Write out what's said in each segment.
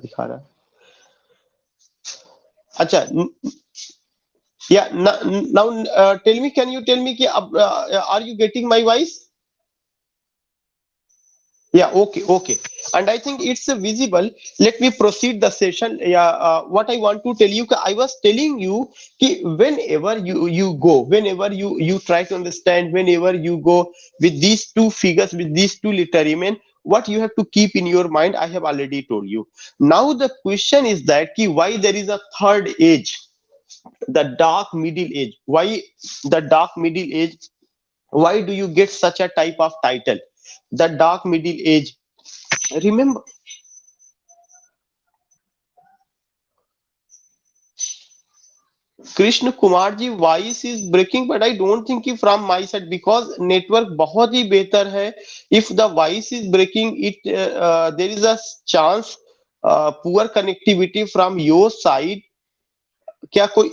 दिखा रहा है। अच्छा, या now tell me, can you tell me कि अब are you getting my voice? Yeah, okay, okay. And I think it's visible. Let me proceed the session. Yeah, what I want to tell you, I was telling you कि whenever you go, whenever you try to understand, whenever you go with these two figures, with these two literary men, what you have to keep in your mind, I have already told you. Now the question is that कि why there is a third age, the dark middle age. Why the dark middle age? Why do you get such a type of title, the dark middle age? Remember, Krishna Kumar ji, voice is breaking, but I don't think कि from my side, because network बहुत ही बेहतर है. If the voice is breaking, it there is a chance poor connectivity from your side. क्या कोई,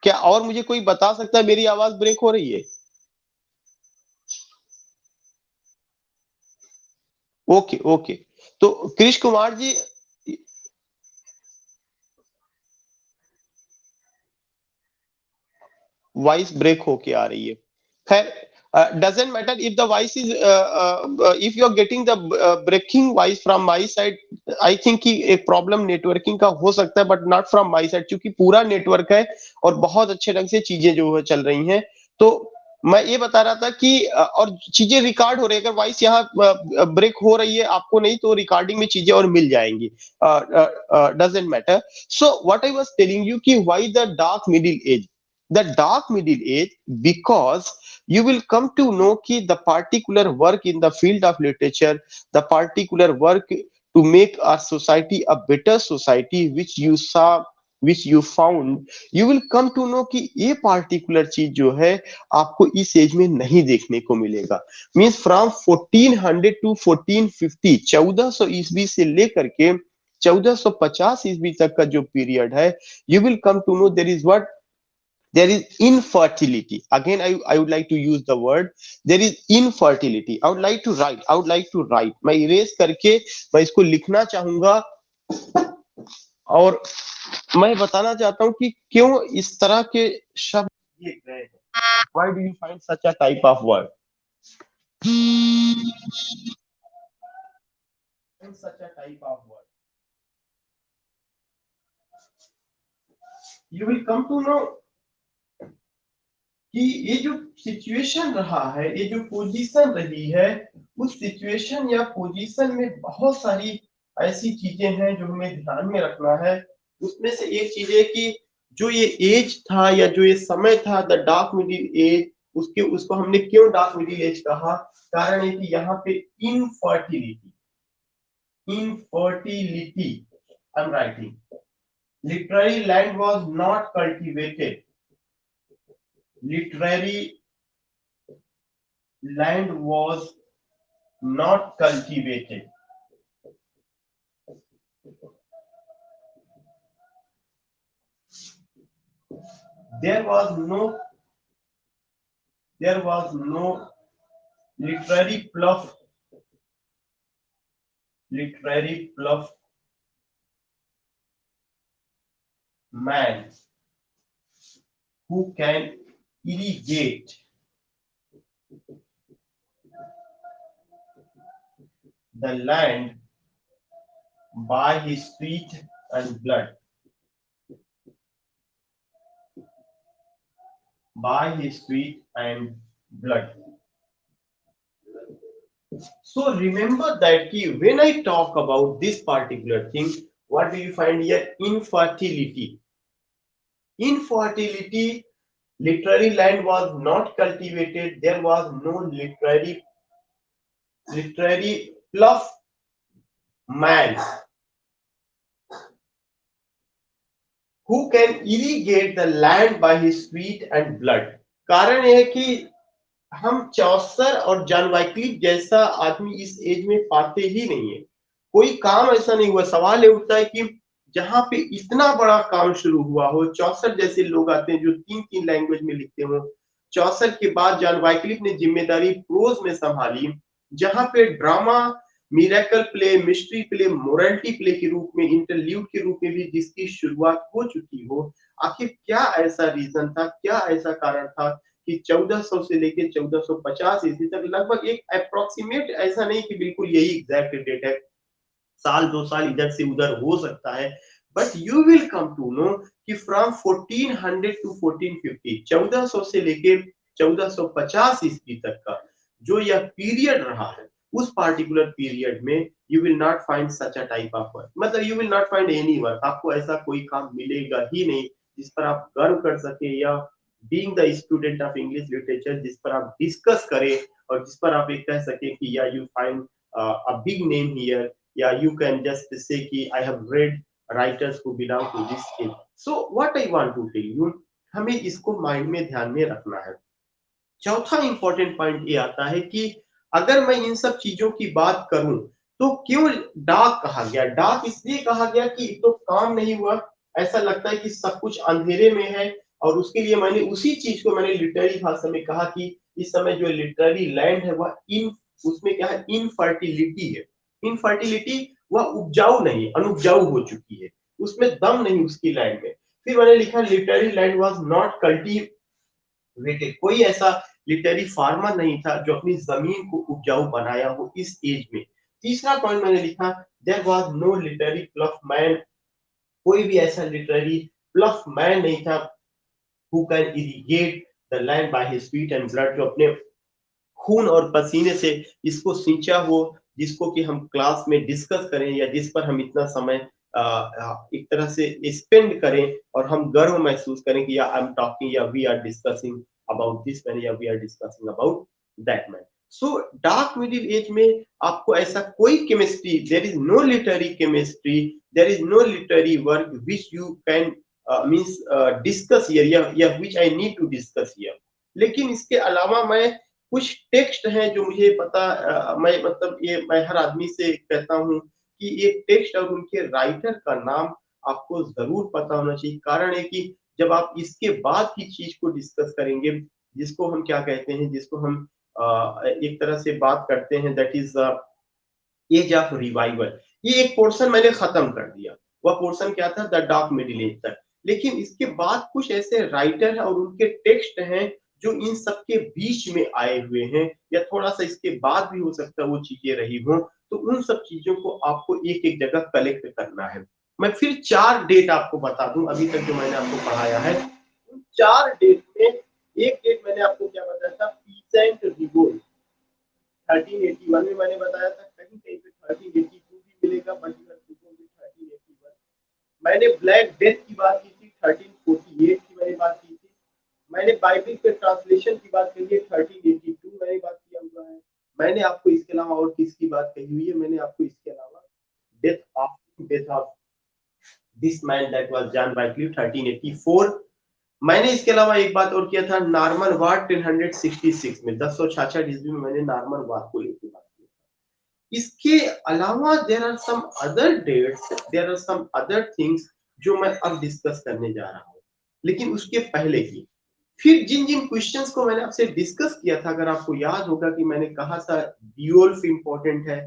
क्या और मुझे कोई बता सकता है मेरी आवाज ब्रेक हो रही है? Okay, okay. तो कृष्ण कुमार जी, वॉइस ब्रेक होके आ रही है. खैर, doesn't matter if the voice is if you are getting the breaking voice from my side. I think कि एक प्रॉब्लम नेटवर्किंग का हो सकता है, but not from my side, क्योंकि पूरा नेटवर्क है और बहुत अच्छे ढंग से चीजें जो है चल रही हैं. तो मैं ये बता रहा था कि और चीजें रिकॉर्ड हो रही है. अगर वॉइस यहाँ ब्रेक हो रही है आपको नहीं, तो रिकॉर्डिंग में चीजें और मिल जाएंगी. Doesn't matter. So what I was telling you कि why the dark middle age, the dark middle age, because you will come to know कि the particular work in the field of literature, the particular work to make our society a better society, which you saw, which you found, you will come to know कि ये particular चीज जो है आपको इस as में नहीं देखने को मिलेगा. मीन्स फ्रॉम 1400 टू 1450, 1400 ईस्वी से लेकर के 1450 ईस्वी तक का जो पीरियड है, you will come to know there is what, there is infertility. Again, I would like to use the word, there is infertility. I would like to write, I would like to write, मैं erase करके मैं इसको लिखना चाहूंगा. और मैं बताना चाहता हूं कि क्यों इस तरह के शब्द दिए गए हैं. why do you find such a type of word, such a type of word? You will come to know कि ये जो सिचुएशन रहा है, ये जो पोजीशन रही है, उस सिचुएशन या पोजीशन में बहुत सारी ऐसी चीजें हैं जो हमें ध्यान में रखना है. उसमें से एक चीज है कि जो ये एज था या जो ये समय था, द डार्क मिडिल एज, उसके उसको हमने क्यों डार्क मिडिल एज कहा? कारण है कि यहाँ पे infertility, infertility, I am writing, literary land was not cultivated, literary land was not cultivated. There was no, there was no literary pluff, literary pluff man who can irrigate the land by his sweat and blood, by his sweat and blood. So remember that key, when I talk about this particular thing, what do you find here? Infertility. Infertility, literary land was not cultivated, there was no literary pluff man who can irrigate the land by his sweat and blood. कारण यह है कि हम चौसर और John Wycliffe जैसा आदमी इस as में पाते ही नहीं है. कोई काम ऐसा नहीं हुआ. सवाल ये उठता है कि जहां पे इतना बड़ा काम शुरू हुआ हो, चौसर जैसे लोग आते हैं जो तीन तीन लैंग्वेज में लिखते हो. चौसर के बाद जॉन वाइक्लिफ ने जिम्मेदारी प्रोज में संभाली. जहां पे drama miracle play, mystery play, morality play के रूप में, इंटरल्यूड के रूप में भी जिसकी शुरुआत हो चुकी हो, आखिर क्या ऐसा रीजन था, क्या ऐसा कारण था कि 1400 से लेके 1450 ईस्वी तक लगभग एक अप्रोक्सीमेट, ऐसा नहीं कि बिल्कुल यही एग्जैक्ट डेट है, साल 2 साल इधर से उधर हो सकता है, but you will come to know कि फ्रॉम 1400 टू 1450, 1400 से लेके 1450 ईस्वी तक का जो यह पीरियड रहा है, उस पार्टिकुलर पीरियड में you will not find such a type of work, मतलब you will not find any work, आपको ऐसा कोई काम मिलेगा ही नहीं जिस पर आप गर्व कर सके, या being the student of English literature जिस पर आप डिस्कस करें और जिस पर आप एक कह सके कि या you find a big name here, या you can just say कि I have read writers who belong to this field. So what I want to tell you, हमें इसको माइंड में ध्यान में रखना है। चौथा इंपॉर्टेंट पॉइंट ये आता है कि अगर मैं इन सब चीजों की बात करूं तो क्यों डार्क कहा गया, डार्क इसलिए कहा गया कि तो काम नहीं हुआ, ऐसा लगता है कि सब कुछ अंधेरे में है, और उसके लिए मैंने उसी चीज को मैंने लिटरेरी भाषा में कहा कि इस समय जो लिटरेरी लैंड है वह इन उसमें क्या है, इनफर्टिलिटी है, इनफर्टिलिटी, वह उपजाऊ नहीं, अनुपजाऊ हो चुकी है, उसमें दम नहीं उसकी लैंड में। फिर मैंने लिखा literary land was not cultivated, कोई ऐसा लिटरेरी फार्मर नहीं था जो अपनी जमीन को उपजाऊ बनाया हो इस एज में। तीसरा पॉइंट मैंने लिखा there was no literary ploughman, कोई भी ऐसा लिटरेरी प्लफ मैन नहीं था who can irrigate the land by his sweat and blood, जो अपने खून और पसीने से इसको सींचा हो, जिसको कि हम क्लास में डिस्कस करें या जिस पर हम इतना समय एक तरह से स्पेंड करें और हम गर्व महसूस करें कि या आई एम टॉकिंग या we are discussing about this man या we are discussing about that man. So dark middle age में आपको ऐसा कोई chemistry, there is no literary chemistry, there is no literary work which you can means discuss here, या which I need to discuss here. लेकिन इसके अलावा मैं कुछ टेक्स्ट हैं जो मुझे पता, मैं मतलब ये मैं हर आदमी से कहता हूँ कि ये टेक्स्ट और उनके राइटर का नाम आपको जरूर पता होना चाहिए। कारण है कि जब आप इसके बाद की चीज को डिस्कस करेंगे, जिसको हम क्या कहते हैं, जिसको हम एक तरह से बात करते हैं, that is age of revival, ये एक पोर्शन मैंने खत्म कर दिया। वह पोर्शन क्या था, द डार्क मिडिल एज तक। लेकिन इसके बाद कुछ ऐसे राइटर हैं और उनके टेक्स्ट हैं जो इन सब के बीच में आए हुए हैं, या थोड़ा सा इसके बाद भी हो सकता है वो चीजें रही हो, तो उन सब चीजों को आपको एक एक जगह कलेक्ट करना है। मैं फिर 4 डेट आपको बता दूं अभी तक जो मैंने आपको पढ़ाया है, उन 4 डेट में एक डेट मैंने आपको क्या बताया था, पीसेंट रिवोल्ट 1381 में मैंने बताया था, कहीं कहीं पे 1382 भी मिलेगा, but you have to go with 1381। मैंने ब्लैक डेथ की बात की थी, 1348 की मैंने बात की थी। मैंने बाइबल के ट्रांसलेशन की बात कही है, 1382 मैंने बात किया हुआ है। मैंने आपको इसके अलावा और किसकी बात कही हुई है, मैंने आपको इसके अलावा death of this man that was John बाइकली 1384। मैंने इसके अलावा एक बात और किया था, नॉर्मन वार 1066 में 1066 ईस्वी में मैंने नॉर्मन वार को लेकर बात की। इसके अलावा there are some other dates, there are some other things जो मैं अब डिस्कस करने जा रहा हूँ, लेकिन उसके पहले की फिर जिन जिन क्वेश्चंस को मैंने आपसे डिस्कस किया था, अगर आपको याद होगा कि मैंने कहा था डियोल्फ इंपॉर्टेंट है,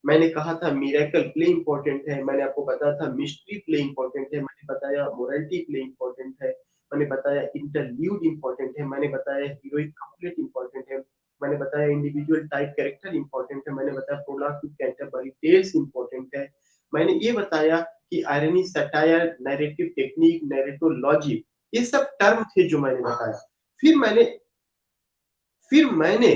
मैंने कहा था मिरेकल प्ले इंपॉर्टेंट है, मैंने आपको बताया था मिस्ट्री प्ले इंपॉर्टेंट है, मैंने बताया मोरालिटी प्ले इंपॉर्टेंट है, मैंने बताया इंटरल्यूड इंपॉर्टेंट है, मैंने बताया हीरोइक कपलेट इंपॉर्टेंट है, मैंने बताया इंडिविजुअल टाइप कैरेक्टर इंपॉर्टेंट है, मैंने बताया prologue to Canterbury Tales important है, मैंने ये बताया कि irony, satire, narrative technique, narratology, ये सब टर्म थे जो मैंने बताया। फिर मैंने फिर मैंने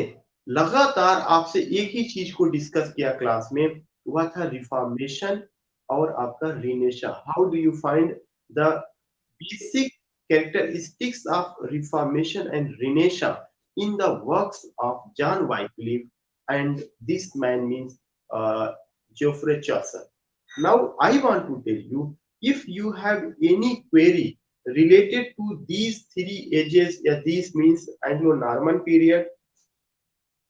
लगातार आपसे एक ही चीज को डिस्कस किया क्लास में, वह था रिफॉर्मेशन और आपका Renaissance. How do you find the basic characteristics of Reformation and Renaissance in the works of John Wycliffe, and this man means Geoffrey Chaucer. Now, I want to tell you, if you have any query related to these 3 ages, या these means Anglo-Norman period,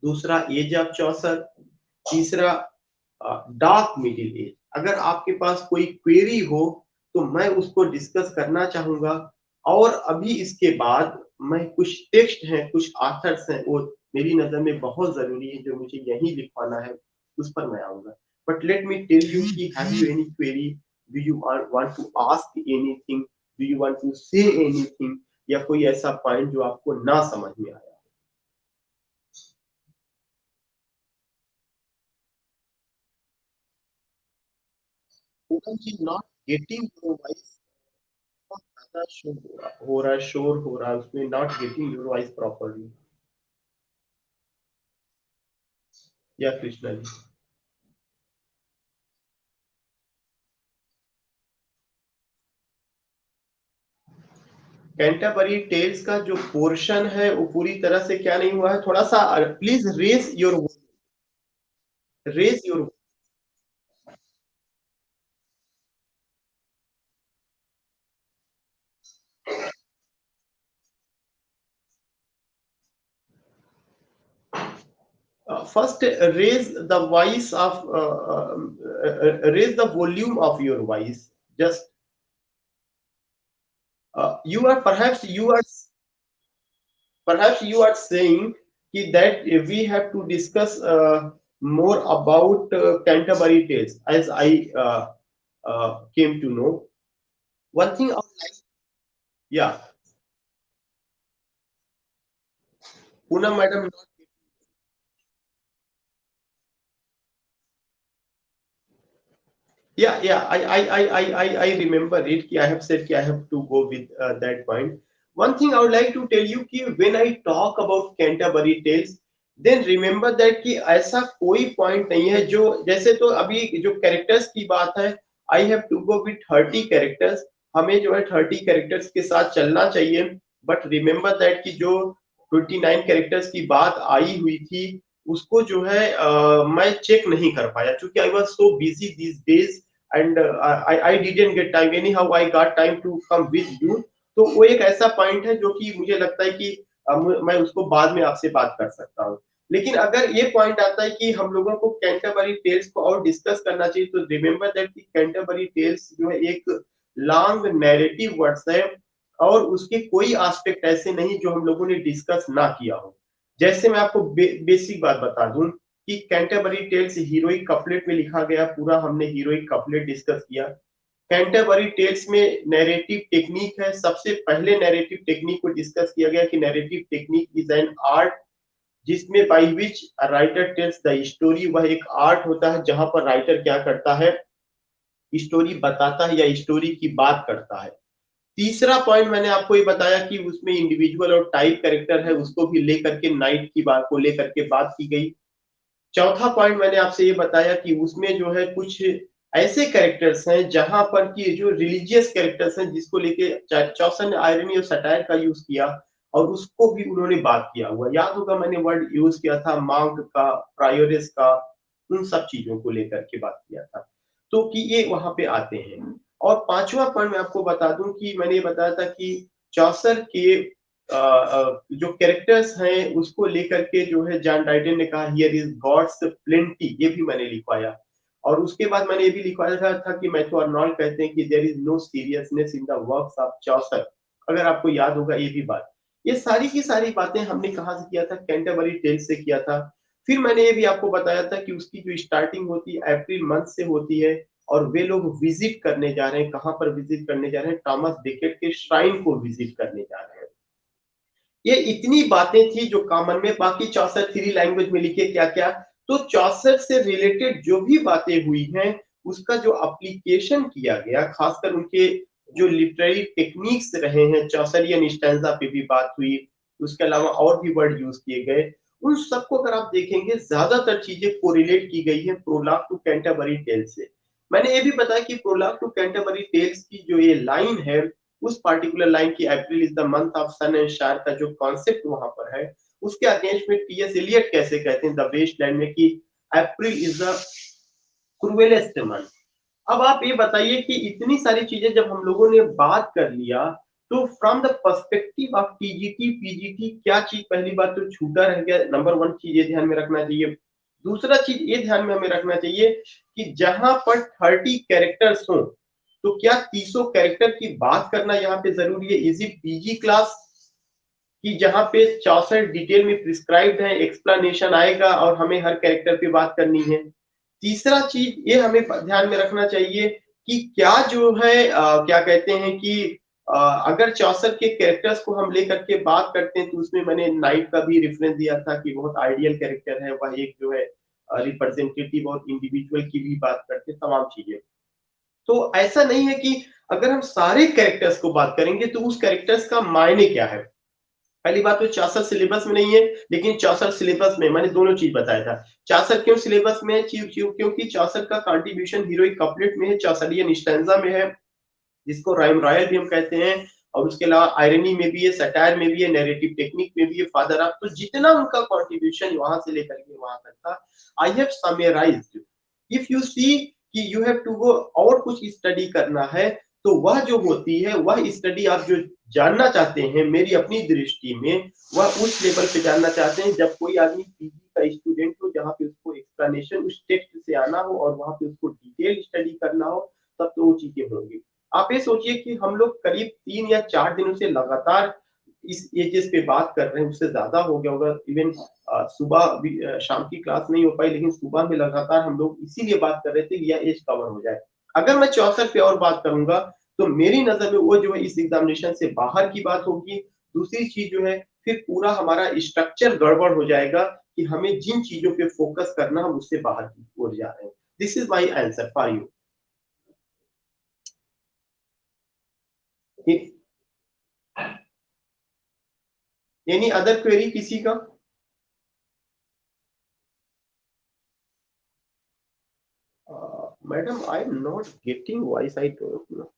दूसरा as of चौसर, तीसरा dark middle as, अगर आपके पास कोई query हो तो मैं उसको डिस्कस करना चाहूंगा। और अभी इसके बाद मैं कुछ टेक्स्ट हैं, कुछ ऑथर्स हैं, वो मेरी नजर में बहुत जरूरी है जो मुझे यही लिखवाना है, उस पर मैं आऊंगा। But let me tell you कि have you any query? Do you want to ask anything? Do you want to say anything? या कोई ऐसा पॉइंट जो आपको ना समझ में आया? पूनम जी, नॉट गेटिंग योर वॉइस। बहुत ज्यादा शोर हो रहा है उसमें, not getting your voice properly. या कृष्णा जी, कैंटरबरी टेल्स का जो पोर्शन है वो पूरी तरह से क्या नहीं हुआ है, थोड़ा सा please raise your first raise the voice of raise the volume of your voice. Just you are perhaps you are saying that we have to discuss more about Canterbury Tales, as I came to know. One thing I would like, yeah, Poonam madam. Yeah, I remember it. I have said I have to go with that point. One thing I would like to tell you कि when I talk about Canterbury Tales, then remember that कि ऐसा कोई point नहीं है जो, जैसे तो अभी जो characters की बात है, I have to go with 30 characters. हमें जो है 30 characters के साथ चलना चाहिए. But remember that कि जो 29 characters की बात आई हुई थी, उसको जो है मैं चेक नहीं कर पाया क्योंकि I was so busy these days and I didn't get time. Anyhow I got time to come with you. तो वो एक ऐसा पॉइंट है जो कि मुझे लगता है कि मैं उसको बाद में आपसे बात कर सकता हूँ. लेकिन अगर ये पॉइंट आता है कि हम लोगों को कैंटरबरी टेल्स को और डिस्कस करना चाहिए, तो रिमेंबर दैट कि कैंटरबरी टेल्स जो है एक लॉन्ग नैरेटिव वर्ड्स है और उसके कोई एस्पेक्ट ऐसे नहीं जो हम लोगों ने डिस्कस ना किया हो. जैसे मैं आपको बेसिक बात बता दूं कि कैंटरबरी टेल्स हीरोइक कपलेट में लिखा गया, पूरा हमने हीरोइक कपलेट डिस्कस किया. कैंटरबरी टेल्स में नैरेटिव टेक्निक है. सबसे पहले नैरेटिव टेक्निक को डिस्कस किया गया कि narrative technique is an art जिसमें by which writer tells the story. वह एक आर्ट होता है जहां पर राइटर क्या करता है, स्टोरी बताता है या स्टोरी की बात करता है. तीसरा पॉइंट मैंने आपको ये बताया कि उसमें इंडिविजुअल और टाइप कैरेक्टर है, उसको भी लेकर के नाइट की बात को लेकर के बात की गई. चौथा पॉइंट मैंने आपसे ये बताया कि उसमें जो है कुछ ऐसे कैरेक्टर्स हैं जहां पर कि जो रिलीजियस कैरेक्टर्स हैं जिसको लेके चौसन ने आयरनी और सटायर का यूज किया और उसको भी उन्होंने बात किया हुआ. याद होगा मैंने वर्ड यूज किया था मांग का, प्रायोरिस का, उन सब चीजों को लेकर के बात किया था. तो कि ये वहां पे आते हैं. और पांचवा पॉइंट मैं आपको बता दूं कि मैंने ये बताया था कि चौसर के जो कैरेक्टर्स हैं उसको लेकर के जो है जॉन डाइटन ने कहा हियर इज गॉड्स प्लेंटी, ये भी मैंने लिखवाया. और उसके बाद मैंने ये भी लिखवाया था कि मैथ्यू आर्नोल्ड कहते हैं कि there is no seriousness in the works of Chaucer. अगर आपको याद होगा ये भी बात. ये सारी की सारी बातें हमने कहाँ से किया था, कैंटरबरी टेल्स से किया था. फिर मैंने ये भी आपको बताया था कि उसकी जो स्टार्टिंग होती है अप्रैल मंथ से होती है और वे लोग विजिट करने जा रहे हैं. कहाँ पर विजिट करने जा रहे हैं, थॉमस बेकेट के श्राइन को विजिट करने जा रहे हैं. ये इतनी बातें थी जो कॉमन में, बाकी 64 थ्री लैंग्वेज में लिखे क्या क्या. तो 64 से रिलेटेड जो भी बातें हुई हैं उसका जो एप्लीकेशन किया गया, खासकर उनके जो लिटरेरी टेक्निक्स रहे हैं, चौसरियन स्टैंजा पे भी बात हुई, उसके अलावा और भी वर्ड यूज किए गए. उन सबको अगर आप देखेंगे ज्यादातर चीजें कोरिलेट की गई है प्रोलॉग टू कैंटरबरी टेल्स से. मैंने ये भी बताया कि प्रोलॉग टू कैंटरबरी टेल्स की जो ये लाइन है, उस पार्टिकुलर लाइन की April is the month of sun and shower का जो कॉन्सेप्ट वहां पर है, उसके अगेंस्ट में टीएस एलियट कैसे कहते हैं द वेस्टलैंड में कि अप्रैल इज द क्रूएलेस्ट मंथ. अब आप ये बताइए कि इतनी सारी चीजें जब हम लोगों ने बात कर लिया, तो from the perspective of TGT PGT क्या चीज, पहली बात तो छूटा रह गया. नंबर वन चीज ये ध्यान में रखना चाहिए. दूसरा चीज ये ध्यान में हमें रखना चाहिए कि जहां पर 30 कैरेक्टर्स हो तो क्या 300 कैरेक्टर की बात करना यहाँ पे जरूरी है. इज इट पीजी क्लास कि जहां पे 64 डिटेल में प्रिस्क्राइब्ड है, एक्सप्लेनेशन आएगा और हमें हर कैरेक्टर पे बात करनी है. तीसरा चीज ये हमें ध्यान में रखना चाहिए कि क्या जो है क्या कहते हैं कि अगर चौसर के कैरेक्टर्स को हम लेकर के बात करते हैं तो उसमें मैंने नाइट का भी रेफरेंस दिया था कि बहुत आइडियल कैरेक्टर है, वह एक जो है रिप्रेजेंटेटिव और इंडिविजुअल की भी बात करते तमाम चीजें। तो ऐसा नहीं है कि अगर हम सारे कैरेक्टर्स को बात करेंगे तो उस कैरेक्टर्स का मायने क्या है। पहली बात तो 64 सिलेबस में नहीं है, लेकिन 64 सिलेबस में मैंने दोनों चीज बताया था। 64 क्यों सिलेबस में है? क्योंकि 64 का कंट्रीब्यूशन हीरोइक कपलेट में है, 64 स्टैंजा में है, जिसको राइम रॉयल भी हम कहते हैं, और उसके अलावा आयरनी में भी है, सटायर में भी है, नैरेटिव टेक्निक में भी है, फादर ऑफ, तो जितना उनका कंट्रीब्यूशन वहां से लेकर के वहां तक था, I have summarised. If you see कि यू हैव टू गो और कुछ स्टडी करना है, तो वह जो होती है वह स्टडी आप जो जानना चाहते हैं, मेरी अपनी दृष्टि में वह उस लेवल पे जानना चाहते हैं जब कोई आदमी पीजी का स्टूडेंट हो, जहाँ पे उसको एक्सप्लेनेशन उस टेक्स्ट से आना हो और वहां पे उसको डिटेल स्टडी करना हो, तब तो वो चीजें होंगी। आप ये सोचिए कि हम लोग करीब 3 या 4 दिनों से लगातार इस एजेस पे बात कर रहे हैं, उससे ज्यादा हो गया होगा। इवन सुबह भी शाम की क्लास नहीं हो पाई, लेकिन सुबह में लगातार हम लोग इसीलिए बात कर रहे थे कि यह एज कवर हो जाए। अगर मैं 64 पे और बात करूंगा तो मेरी नजर में वो जो है इस एग्जामिनेशन से बाहर की बात होगी। दूसरी चीज जो है, फिर पूरा हमारा स्ट्रक्चर गड़बड़ हो जाएगा कि हमें जिन चीजों पे फोकस करना हम उससे बाहर की ओर जा रहे हैं। This is my answer for you. Any other query किसी का? Madam, I'm not getting voice. I don't know.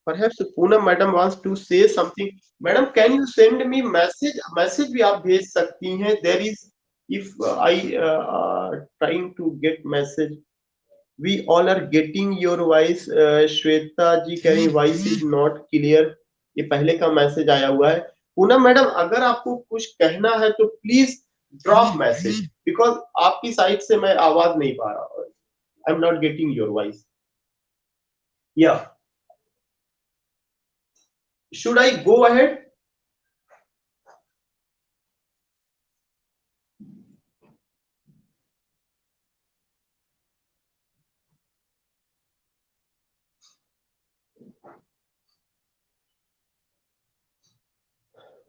Perhaps Poonam madam wants to say something. Madam, can you send me message? Message भी आप भेज सकती हैं. There is, if I trying to get message. We all are getting your voice. Shweta जी कह रही voice is not clear. ये पहले का मैसेज आया हुआ है। पूनम मैडम, अगर आपको कुछ कहना है तो प्लीज ड्रॉप मैसेज, बिकॉज आपकी साइड से मैं आवाज नहीं पा रहा। I am not getting your voice. या should I go ahead?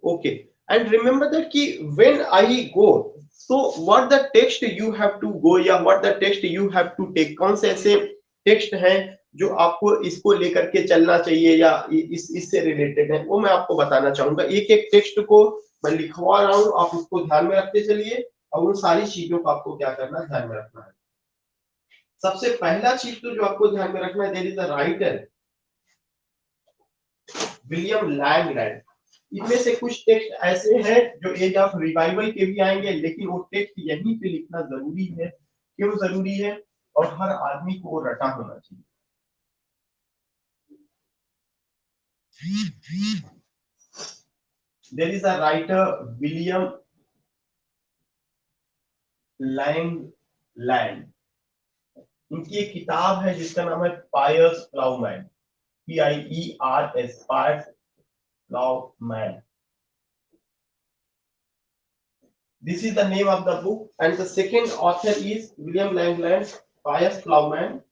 Okay. And remember that कि when I go, so what the text you have to go या what the text you have to take, कौन से ऐसे text हैं जो आपको इसको लेकर के चलना चाहिए या इससे रिलेटेड है, वो मैं आपको बताना चाहूंगा। एक एक टेक्स्ट को मैं लिखवा रहा हूँ, आप उसको ध्यान में रखते चलिए और उन सारी चीजों को आपको क्या करना है, ध्यान में रखना है। सबसे पहला चीज तो जो आपको ध्यान में रखना है, there is a writer William Langland. इनमें से कुछ टेक्स्ट ऐसे हैं जो एज ऑफ रिवाइवल के भी आएंगे, लेकिन वो टेक्स्ट यहीं पे लिखना जरूरी है। क्यों जरूरी है? और हर आदमी को वो रटा होना चाहिए। There is a writer William Langland. इनकी एक किताब है जिसका नाम है Piers Plowman, PIERS, Piers Plowman. This is the name of the book, and the second author is William Langland, Pius Plowman.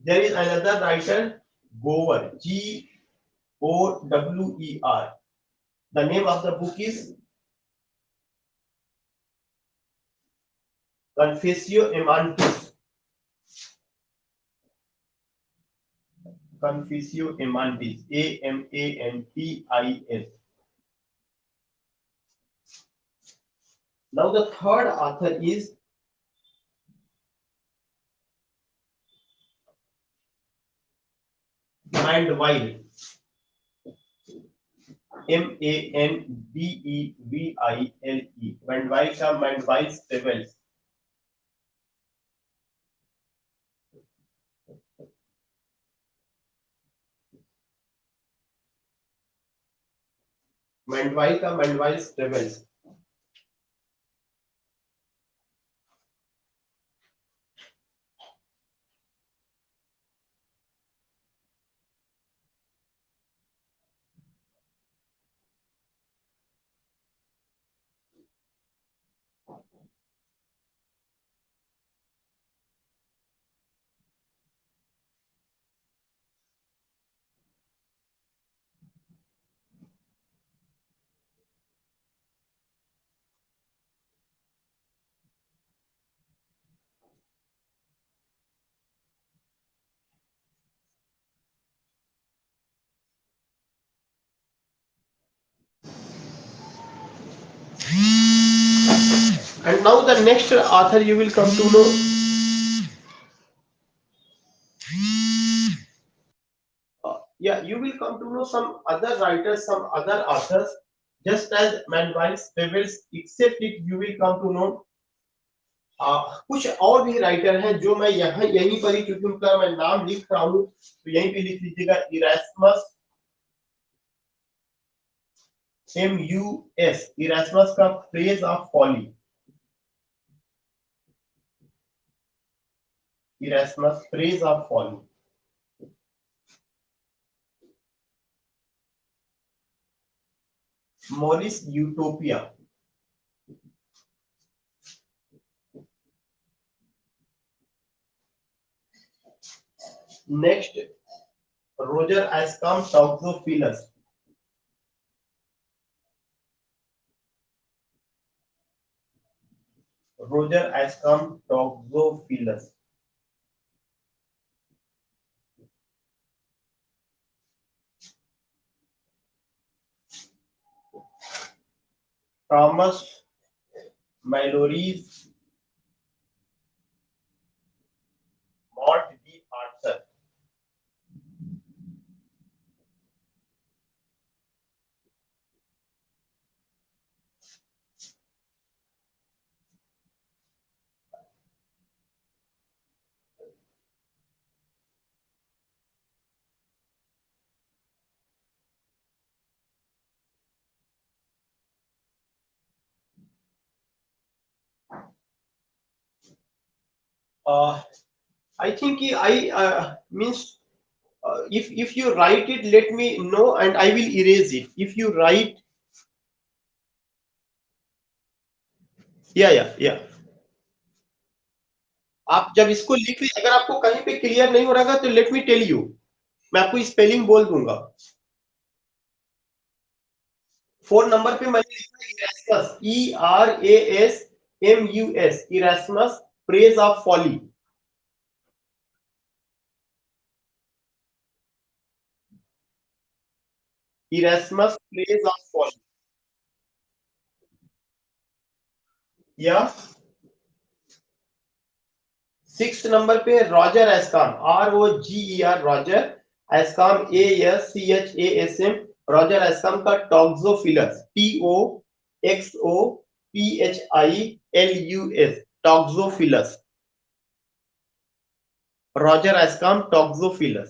There is another writer, Gower, Gower. The name of the book is Confessio Amantis. Confessio Amantis, Amantis. Now the third author is Mandeville, Mandeville. Mandeville का Mandevile's Travels. Mandeville का Mandevile's Travels. And now the next author you will come to know. Yeah, you will come to know some other writers, some other authors, just as Manwise Pebbles, except it you will come to know कुछ और भी writer हैं जो मैं यहाँ यहीं पर ही, क्योंकि उनका मैं नाम लिख रहा हूँ तो यहीं पे लिख लीजिएगा, इरास्मस, MUS, इरास्मस का Praise of Folly, Erasmus Praise of Folly, Morris Utopia, next Roger Ascham Toxophilus, Roger Ascham Toxophilus, Thomas Malory's, Morte d' Arthur, I think I means if you write it, let me know and I will erase it. If you write, yeah, आप जब इसको लिख लीजिए, अगर आपको कहीं पे clear नहीं हो रहा तो लेट मी टेल यू, मैं आपको स्पेलिंग बोल दूंगा। 4 नंबर पे मैंने लिखा Erasmus, ERASMUS, Erasmus Praise of Folly, Erasmus Praise of Folly, या 6 नंबर पे Roger Ascham, ROGER, Roger Ascham, ASCHASM, Roger Ascham का Toxophilus, TOXOPHILUS, Toxophilus, Roger Ascham Toxophilus.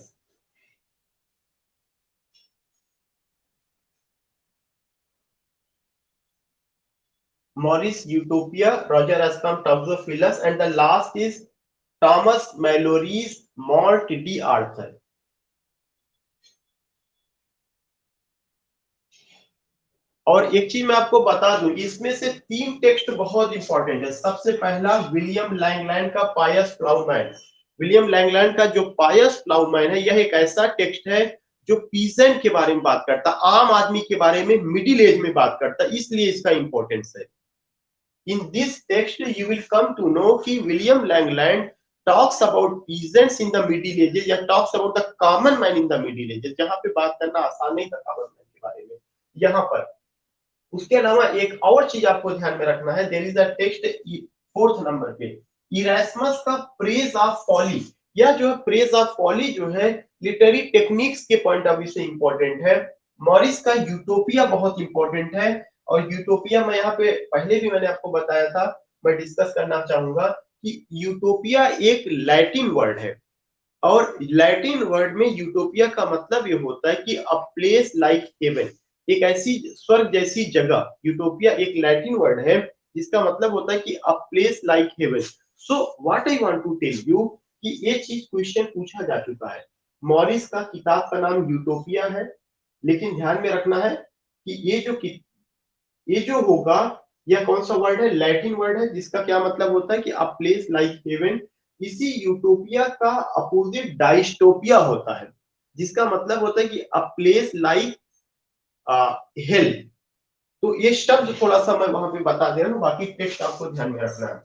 Morris Utopia, Roger Ascham Toxophilus, and the last is Thomas Mallory's Mort d'Arthur. और एक चीज मैं आपको बता दूं, इसमें से 3 टेक्स्ट बहुत इंपॉर्टेंट है। सबसे पहला विलियम लैंगलैंड का पायस प्लाउमैन, विलियम लैंगलैंड का जो पायस प्लाउमैन है, यह एक ऐसा टेक्स्ट है जो पीजेंट के बारे में बात करता, आम आदमी के बारे में, मिडिल एज में बात करता, इसलिए इसका इंपॉर्टेंस है। In this text, you will come to know कि William Langland talks about peasants in the Middle Ages, या talks about the common man in the Middle Ages, जहां पे बात करना आसान नहीं था common man के बारे में यहाँ पर। उसके अलावा एक और चीज आपको ध्यान में रखना है, there is a text 4th number पे, इरास्मस का प्रेज ऑफ फॉली, यह जो है प्रेज ऑफ फॉली जो है लिटरेरी टेक्निक्स के पॉइंट ऑफ व्यू से इंपॉर्टेंट है। मॉरिस का यूटोपिया बहुत इंपॉर्टेंट है, और यूटोपिया में यहाँ पे पहले भी मैंने आपको बताया था, मैं डिस्कस करना चाहूंगा कि यूटोपिया एक लैटिन वर्ड है, और लैटिन वर्ड में यूटोपिया का मतलब ये होता है कि अ प्लेस लाइक हेवन, एक ऐसी स्वर्ग जैसी जगह। यूटोपिया एक लैटिन वर्ड है जिसका मतलब होता है कि a place like heaven. So what I want to tell you कि ये चीज क्वेश्चन पूछा जा चुका है। मॉरिस का किताब का नाम यूटोपिया है, लेकिन ध्यान में रखना है कि ये जो होगा, यह कौन सा वर्ड है, लैटिन वर्ड है, जिसका क्या मतलब होता है कि अ प्लेस लाइक हेवन। इसी यूटोपिया का अपोजिट डाइस्टोपिया होता है, जिसका मतलब होता है कि अ प्लेस लाइक हेल। तो ये शब्द थोड़ा सा मैं वहां पे बता दे रहा हूँ, बाकी टेक्स्ट आपको ध्यान में रखना है।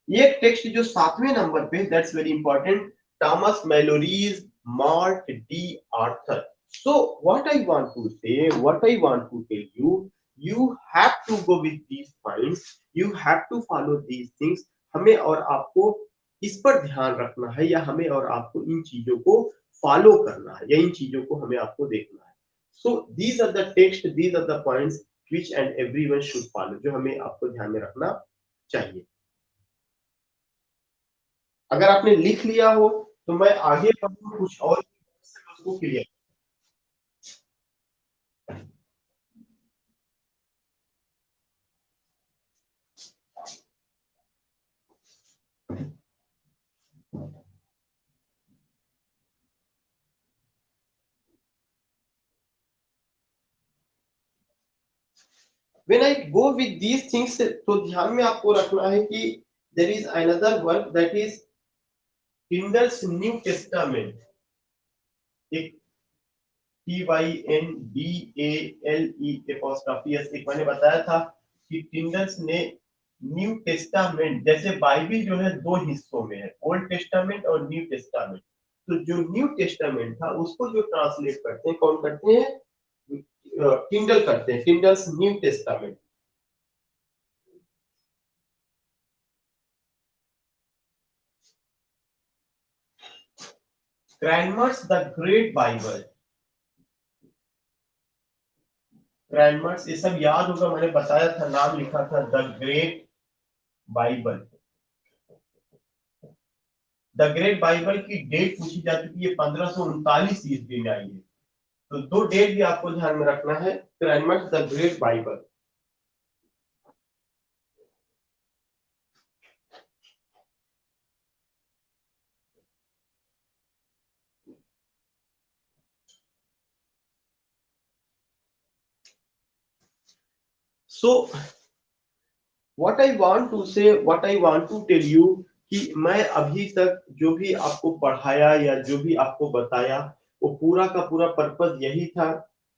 ये टेक्स्ट जो 7वें नंबर पे, that's very important, Thomas Malory's Morte d' Arthur. So what I want to say, what I want to tell you, you have to go with these points, you have to follow these things. हमें और आपको इस पर ध्यान रखना है, या हमें और आपको इन चीजों को फॉलो करना है, या इन चीजों को हमें आपको देखना है। So these are the text, these are the points which and everyone should follow, जो हमें आपको ध्यान में रखना चाहिए। अगर आपने लिख लिया हो तो मैं आगे बढ़ूं कुछ और उसको clear. When I go with these things, तो ध्यान में आपको रखना है कि there is another work that is Tyndale's New Testament, एक TYNDALE एक मैंने बताया था कि टिंडल्स ने न्यू टेस्टामेंट, जैसे बाइबिल जो है दो हिस्सों में है, ओल्ड टेस्टामेंट और न्यू टेस्टामेंट। तो जो न्यू टेस्टामेंट था उसको जो ट्रांसलेट करते हैं, कौन करते हैं? टिंडल करते हैं, Tyndale's New Testament. Cranmer's the Great Bible, Cranmer's, ये सब याद होगा, मैंने बताया था, नाम लिखा था the Great Bible. The Great Bible की डेट पूछी जा चुकी है, 1539 ईस्वी में आई है। तो दो डेट भी आपको ध्यान में रखना है, Cranmer's the Great Bible. So what I want to say, what I want to tell you, कि मैं अभी तक जो भी आपको पढ़ाया या जो भी आपको बताया, वो पूरा का पूरा पर्पस यही था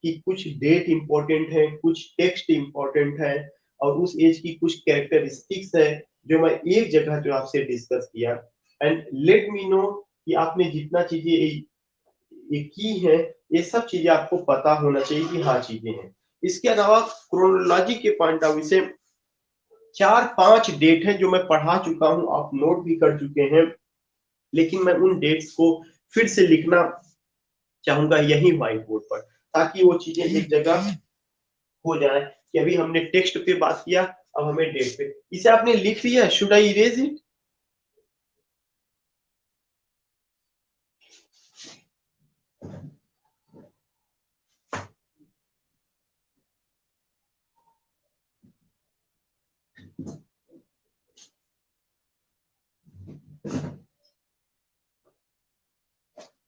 कि कुछ डेट इंपॉर्टेंट है, कुछ टेक्स्ट इंपॉर्टेंट है, और उस एज की कुछ कैरेक्टरिस्टिक्स है जो मैं एक जगह जो आपसे डिस्कस किया। एंड लेट मी नो कि आपने जितना चीजें ये की है, ये सब चीजें आपको पता होना चाहिए कि हाँ चीजें हैं। इसके अलावा क्रोनोलॉजी के पॉइंट ऑफ व्यू से 4-5 डेट है जो मैं पढ़ा चुका हूं, आप नोट भी कर चुके हैं, लेकिन मैं उन डेट्स को फिर से लिखना चाहूंगा यही व्हाइट बोर्ड पर, ताकि वो चीजें एक जगह हो जाए कि अभी हमने टेक्स्ट पे बात किया, अब हमें डेट पे। इसे आपने लिख लिया, should I erase it?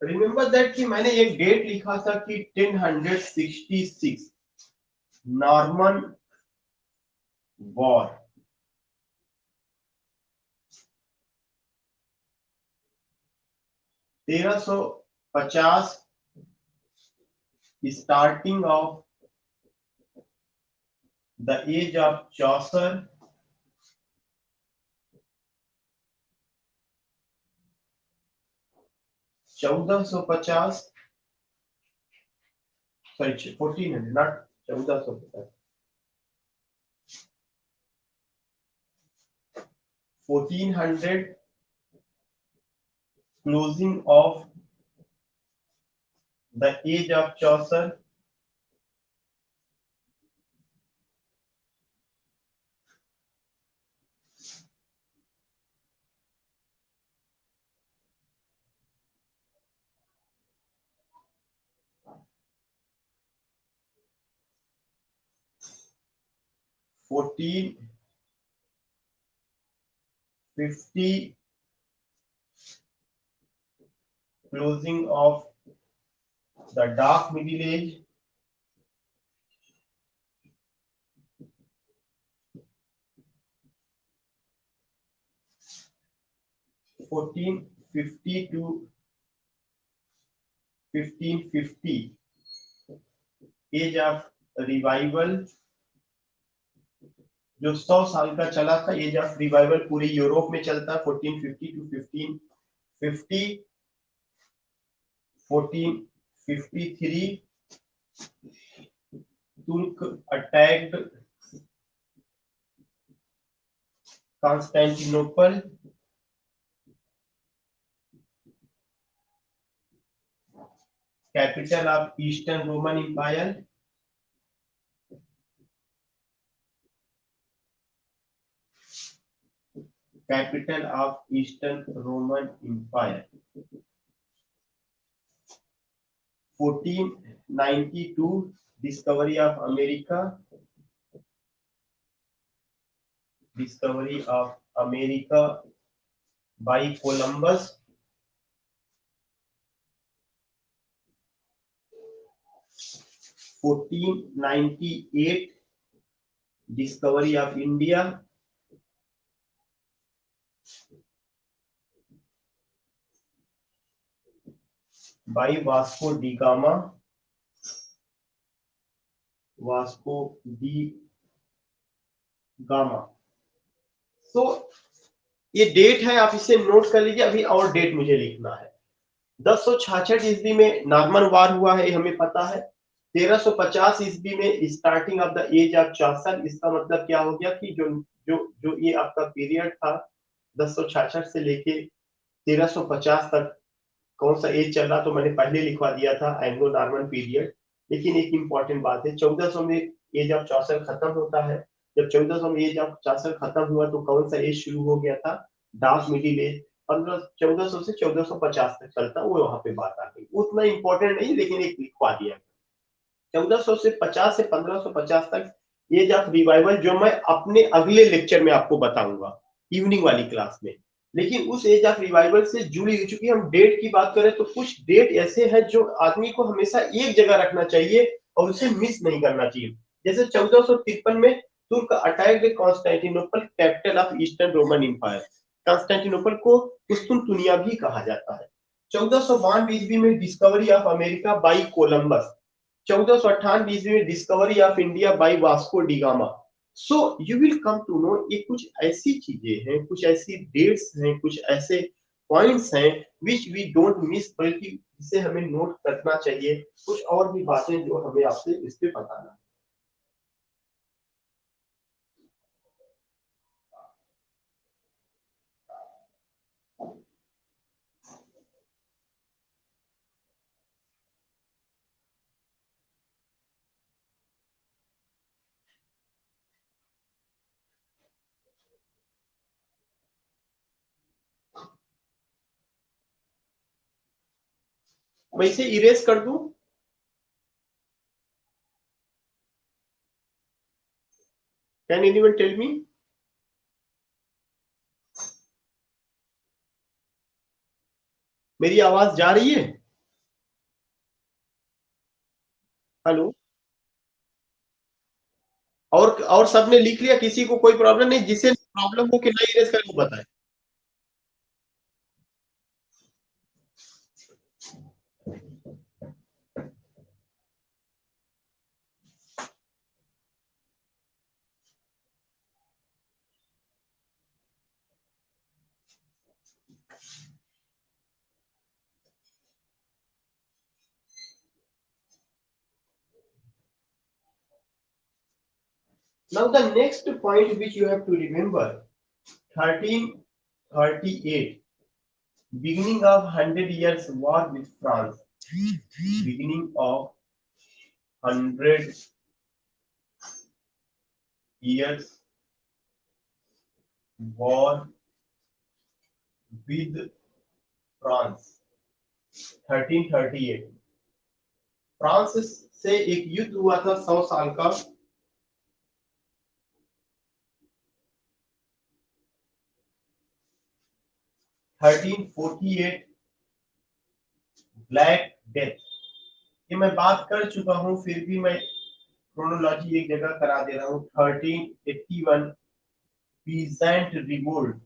Remember that कि मैंने एक डेट लिखा था कि 1066 Norman war, 1350 starting of the age of Chaucer, 1450, sorry 1400 not 1450, 1400 closing of the age of Chaucer, 1450 closing of the Dark Middle Age, 1450 to 1550 age of revival, जो 100 साल का चला था, एज ऑफ रिवाइवल पूरे यूरोप में चलता है, 1450 to 1550, 1453 Turk attacked Constantinople, capital of Eastern Roman Empire, capital of Eastern Roman Empire. 1492 discovery of America, discovery of America by Columbus. 1498 discovery of India, by Vasco da Gama, Vasco da Gama. तो ये date है, आप इसे note कर लीजिए। अभी और date मुझे लिखना है। 1066 ईस्वी में नॉर्मन वार हुआ है, हमें पता है। 1350 ईस्वी में starting of the age of Chaucer. इसका मतलब क्या हो गया कि जो जो जो ये आपका पीरियड था 1066 से लेके 1350 तक, कौन सा एज चल रहा, तो मैंने पहले लिखवा दिया था, एंग्लो नॉर्मन पीरियड। लेकिन एक इंपॉर्टेंट बात है, 1400 में एज ऑफ चासल खत्म होता है। जब 1400 में एज ऑफ चासल खत्म हुआ तो कौन सा एज शुरू हो गया था, डार्क मिडिल एज। 1400 से 1450 तक चलता, वो वहां पे बात आ गई। उतना इंपॉर्टेंट नहीं, लेकिन एक लिखवा दिया। 1400 से 50 से 1550 तक एज ऑफ रिवाइवल, जो मैं अपने अगले लेक्चर में आपको बताऊंगा, इवनिंग वाली क्लास में। लेकिन उस एज ऑफ रिवाइवल से जुड़ी, चूंकि हम डेट की बात करें तो कुछ डेट ऐसे हैं जो आदमी को हमेशा एक जगह रखना चाहिए और उसे मिस नहीं करना चाहिए। जैसे 1453 में Turk attacked Constantinople, capital of Eastern Roman Empire. Constantinople को कुस्तुनतुनिया भी कहा जाता है। 1492 ईस्वी में discovery of America by Columbus. 1498 ईस्वी में discovery of India by Vasco da Gama. So you will come to know, ये कुछ ऐसी चीजें हैं, कुछ ऐसी डेट्स हैं, कुछ ऐसे पॉइंट्स हैं विच वी डोंट मिस, बल्कि इसे हमें नोट करना चाहिए। कुछ और भी बातें जो हमें आपसे इस पे बताना है। मैं इसे इरेज कर दूं? Can anyone tell me? मेरी आवाज जा रही है? हेलो? और सबने लिख लिया? किसी को कोई प्रॉब्लम नहीं? जिसे प्रॉब्लम हो कि नहीं इरेज करें वो बताए। Now the next point which you have to remember, 1338, beginning of 100 years war with France. Beginning of 100 years war with France, 1338। France से एक युद्ध हुआ था 100 साल का। 1348 ब्लैक डेथ। ये मैं बात कर चुका हूं, फिर भी मैं क्रोनोलॉजी एक जगह करा दे रहा हूं। 1381 पीजेंट रिवोल्ट।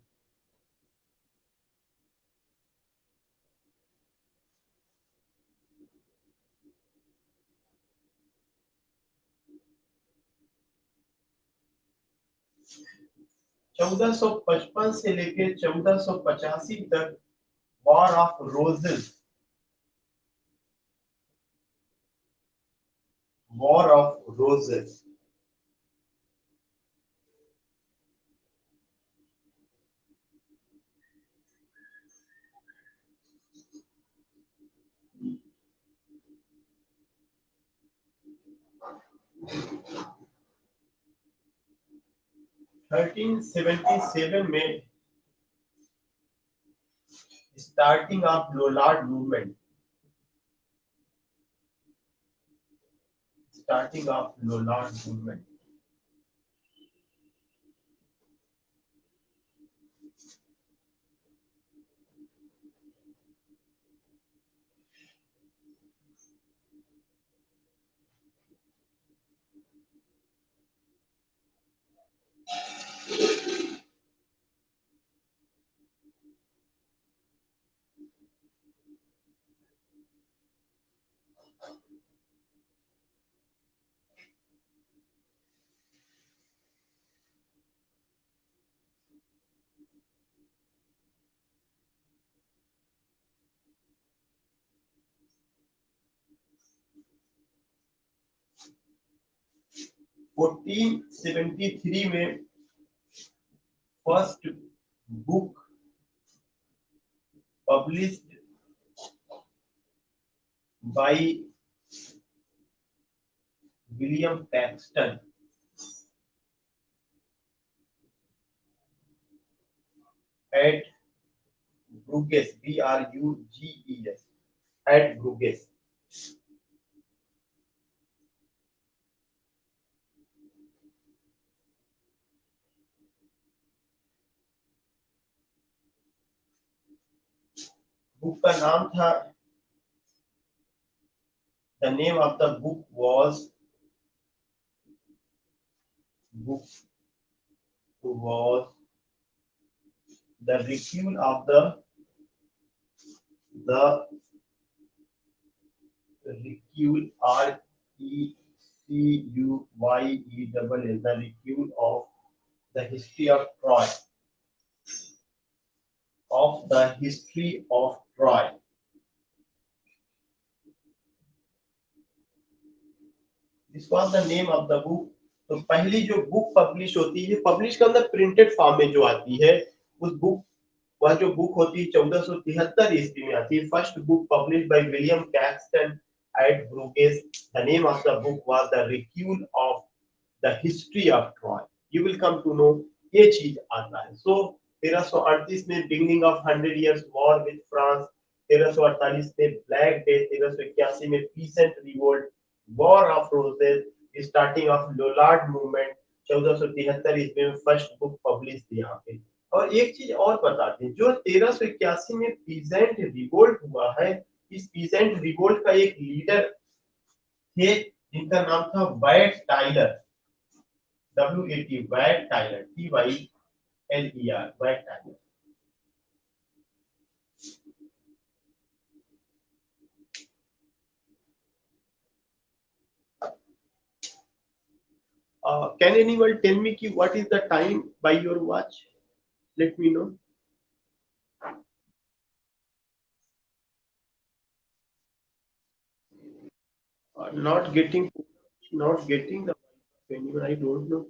1455 से लेकर 1485 तक War of Roses. War of Roses. Thirteen seventy seven में starting of Lollard movement, starting of Lollard movement. Fourteen seventy three में first book published by William Caxton at Bruges, Bruges, at Bruges। Book का नाम था, the name of the book was the Recul of the Recul, RECUYE, the Recul of the history of Troy, of the history of Troy। This was the name of the book। तो पहली जो book publish होती है, publish का अंदर printed form में जो आती है, उस बुक, वह जो बुक होती है 1473 ईस्वी में आती है। First book publish by William Caxton at Bruges. The name of the book was the Recuyell of the History of Troy. You will come to know ये चीज आता है। सो 1338 में beginning of 100 years war with France, 1348 में Black Death, 1381 में peasant revolt, War of Roses, starting of Lollard movement, 1473 ईस्वी में first book publish थी यहाँ पे। और एक चीज और बताते हैं, जो 1381 में पीसेंट रिवोल्ट हुआ है, इस पीसेंट रिवोल्ट का एक लीडर थे जिनका नाम था Wat Tyler, WAT, Wat Tyler, TYLER, Wat Tyler. Can anyone tell me ki what is the time by your watch? Let me know. Not getting, not getting the anyone, I don't know.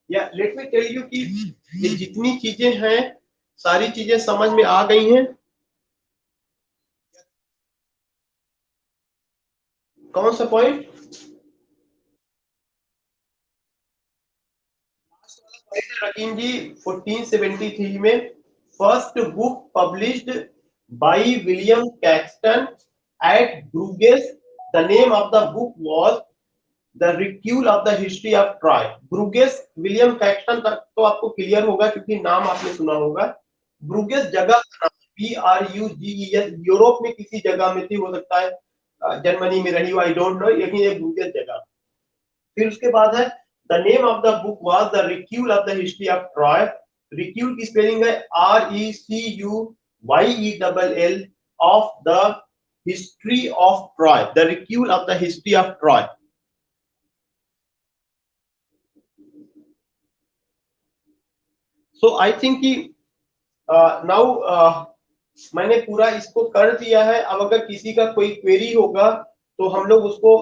या let me tell you कि ये जितनी चीजें हैं, सारी चीजें समझ में आ गई हैं। कौन सा पॉइंट? रकीम जी 1473 में first book published by William Caxton at Bruges. The name of the book was the Recuyell of the History of Troy. Bruges William Caxton तक तो आपको क्लियर होगा क्योंकि नाम आपने सुना होगा. ब्रूगेस जगह का नाम BRUGES यूरोप में किसी जगह में थी, हो सकता है जर्मनी में रही हो, आई डोंट नो, लेकिन ये ब्रूगेस जगह. फिर उसके बाद है the name of the book was the Recuyell of the History of Troy. Recuyell की स्पेलिंग है RECUYELL of the History of Troy. The Recuyell of the History of Troy. So I think कि now मैंने पूरा इसको कर दिया है. अब अगर किसी का कोई क्वेरी होगा तो हम लोग उसको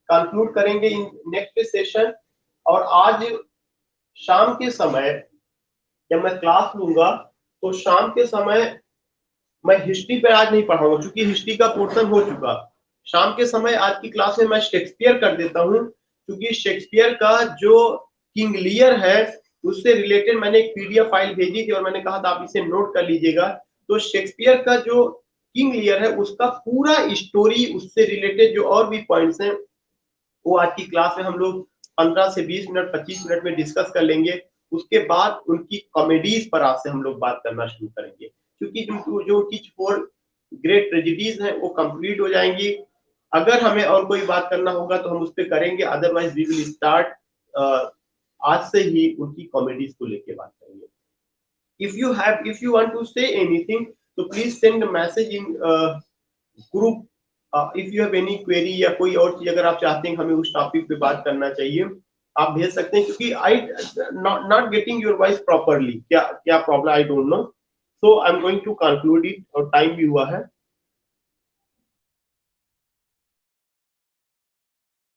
कंक्लूड करेंगे इन नेक्स्ट सेशन. और आज शाम के समय जब मैं क्लास लूंगा तो शाम के समय मैं हिस्ट्री पे आज नहीं पढ़ाऊंगा क्योंकि हिस्ट्री का पोर्शन हो चुका. शाम के समय आज की क्लास में मैं शेक्सपियर कर देता हूँ क्योंकि शेक्सपियर का जो किंग लियर है उससे रिलेटेड मैंने एक पीडीएफ फाइल भेजी थी और मैंने कहा था आप इसे नोट कर लीजिएगा. तो शेक्सपियर का जो किंग लियर है उसका पूरा स्टोरी, उससे रिलेटेड जो और भी पॉइंट्स हैं वो आज की क्लास में हम लोग 15 से 20 मिनट 25 मिनट में डिस्कस कर लेंगे. उसके बाद उनकी कॉमेडीज पर आज से हम लोग बात करना शुरू करेंगे क्योंकि जो उनकी 4 ग्रेट ट्रेजेडीज हैं वो कंप्लीट हो जाएंगी. अगर हमें और कोई बात करना होगा तो हम उस पर करेंगे, अदरवाइज वी विल स्टार्ट आज से ही उनकी कॉमेडीज को लेके बात करेंगे. if you want to say anything so please send a message in group. If you have any query या कोई और चीज अगर आप चाहते हैं हमें उस टॉपिक पे बात करना चाहिए आप भेज सकते हैं क्योंकि I not getting your voice properly. क्या क्या problem I don't know. So I am going to conclude it और टाइम भी हुआ है.